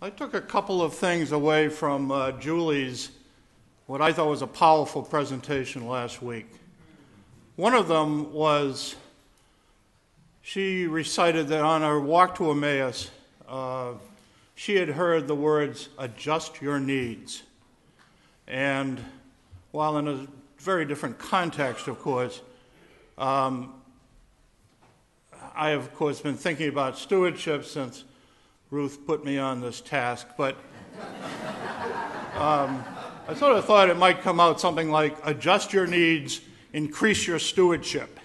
I took a couple of things away from Julie's, what I thought was a powerful presentation last week. One of them was she recited that on her walk to Emmaus, she had heard the words, "adjust your needs." And while in a very different context, of course, I have, of course, been thinking about stewardship since Ruth put me on this task, but I sort of thought it might come out something like, adjust your needs, increase your stewardship.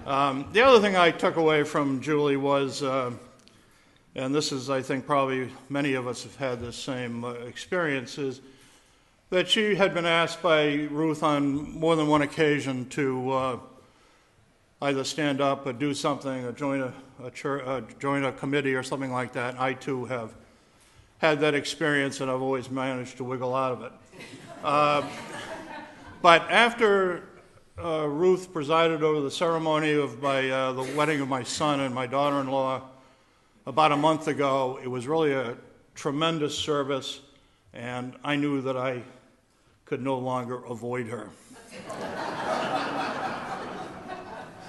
The other thing I took away from Julie was, and this is, I think, probably many of us have had this same experience, is that she had been asked by Ruth on more than one occasion to either stand up or do something or join a committee or something like that. I, too, have had that experience, and I've always managed to wiggle out of it. But after Ruth presided over the ceremony of the wedding of my son and my daughter-in-law about a month ago, it was really a tremendous service, and I knew that I could no longer avoid her.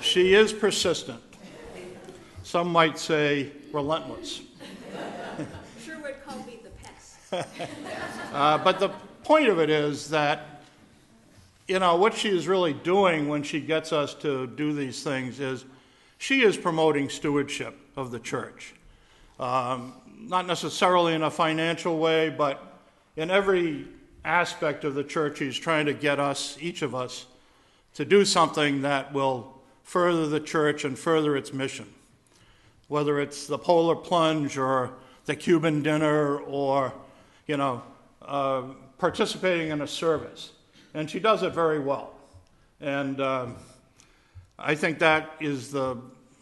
She is persistent. Some might say relentless. Sure would call me the pest. But the point of it is that, what she is really doing when she gets us to do these things is she is promoting stewardship of the church. Not necessarily in a financial way, but in every aspect of the church, she's trying to get us, each of us, to do something that will further the church and further its mission. Whether it's the polar plunge or the Cuban dinner or, participating in a service. And she does it very well. And I think that is the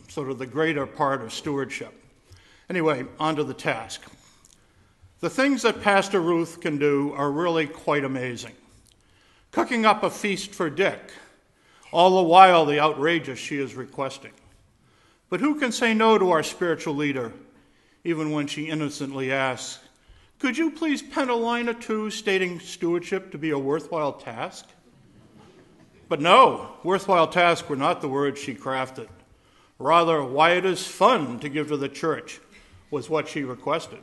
sort of the greater part of stewardship. Anyway, on to the task. The things that Pastor Ruth can do are really quite amazing. Cooking up a feast for Dick, all the while the outrageous she is requesting. But who can say no to our spiritual leader, even when she innocently asks, "Could you please pen a line or two stating stewardship to be a worthwhile task?" But no, worthwhile tasks were not the words she crafted. Rather, why it is fun to give to the church was what she requested.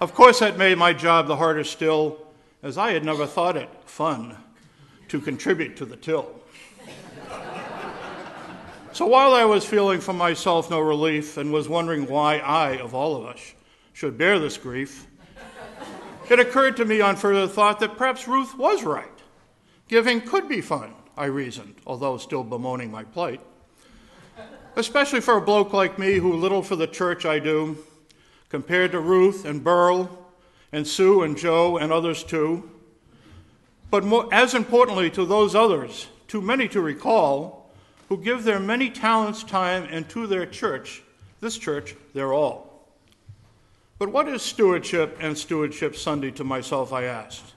Of course, that made my job the harder still, as I had never thought it fun to contribute to the till. So while I was feeling for myself no relief and was wondering why I, of all of us, should bear this grief, it occurred to me on further thought that perhaps Ruth was right. Giving could be fun, I reasoned, although still bemoaning my plight. Especially for a bloke like me who little for the church I do, compared to Ruth and Burl and Sue and Joe and others too. But as importantly to those others, too many to recall, who give their many talents, time, and to their church, this church, their all. But what is stewardship and Stewardship Sunday to myself, I asked.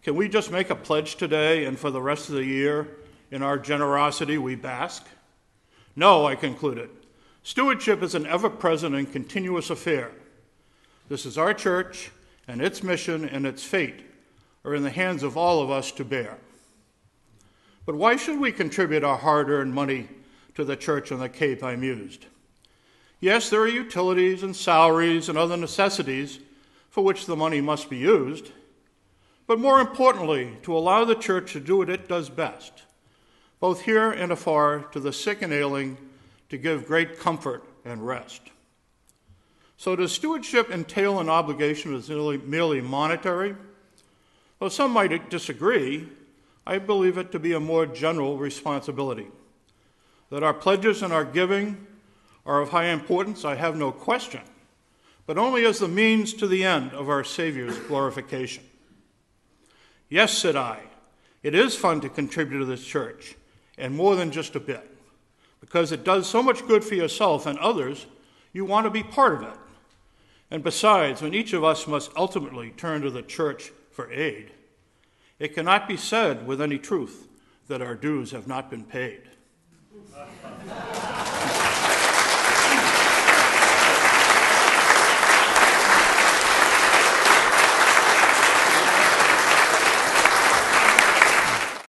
Can we just make a pledge today and for the rest of the year in our generosity we bask? No, I concluded. Stewardship is an ever-present and continuous affair. This is our church, and its mission and its fate are in the hands of all of us to bear. But why should we contribute our hard-earned money to the church on the Cape, I mused. Yes, there are utilities and salaries and other necessities for which the money must be used, but more importantly, to allow the church to do what it does best, both here and afar, to the sick and ailing, to give great comfort and rest. So does stewardship entail an obligation that is merely monetary? Though some might disagree, I believe it to be a more general responsibility. That our pledges and our giving are of high importance, I have no question, but only as the means to the end of our Savior's glorification. Yes, said I, it is fun to contribute to this church, and more than just a bit. Because it does so much good for yourself and others, you want to be part of it. And besides, when each of us must ultimately turn to the church for aid, it cannot be said with any truth that our dues have not been paid.